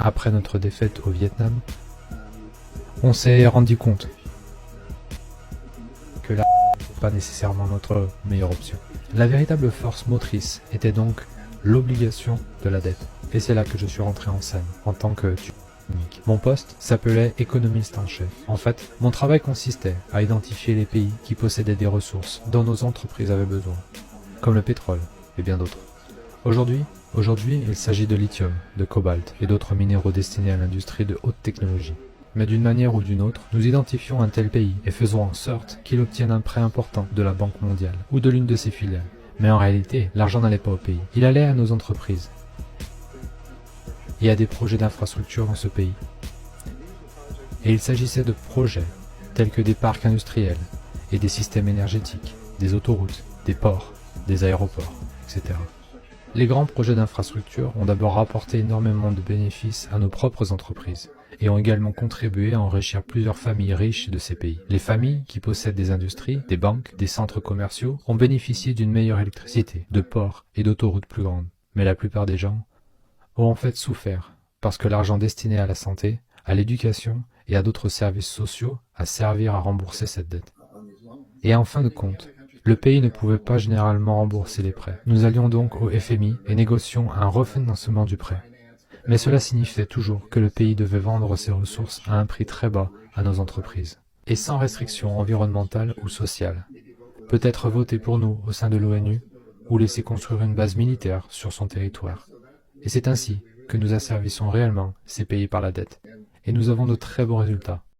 Après notre défaite au Vietnam, on s'est rendu compte que la n'est pas nécessairement notre meilleure option. La véritable force motrice était donc l'obligation de la dette. Et c'est là que je suis rentré en scène, en tant que unique. Mon poste s'appelait économiste en chef. En fait, mon travail consistait à identifier les pays qui possédaient des ressources dont nos entreprises avaient besoin, comme le pétrole et bien d'autres. Aujourd'hui, il s'agit de lithium, de cobalt et d'autres minéraux destinés à l'industrie de haute technologie. Mais d'une manière ou d'une autre, nous identifions un tel pays et faisons en sorte qu'il obtienne un prêt important de la Banque mondiale ou de l'une de ses filiales. Mais en réalité, l'argent n'allait pas au pays, il allait à nos entreprises et à des projets d'infrastructure dans ce pays. Et il s'agissait de projets tels que des parcs industriels et des systèmes énergétiques, des autoroutes, des ports, des aéroports, etc. Les grands projets d'infrastructure ont d'abord rapporté énormément de bénéfices à nos propres entreprises et ont également contribué à enrichir plusieurs familles riches de ces pays. Les familles qui possèdent des industries, des banques, des centres commerciaux ont bénéficié d'une meilleure électricité, de ports et d'autoroutes plus grandes. Mais la plupart des gens ont en fait souffert parce que l'argent destiné à la santé, à l'éducation et à d'autres services sociaux a servi à rembourser cette dette. Et en fin de compte, le pays ne pouvait pas généralement rembourser les prêts. Nous allions donc au FMI et négocions un refinancement du prêt. Mais cela signifiait toujours que le pays devait vendre ses ressources à un prix très bas à nos entreprises, et sans restriction environnementale ou sociale. Peut-être voter pour nous au sein de l'ONU, ou laisser construire une base militaire sur son territoire. Et c'est ainsi que nous asservissons réellement ces pays par la dette. Et nous avons de très bons résultats.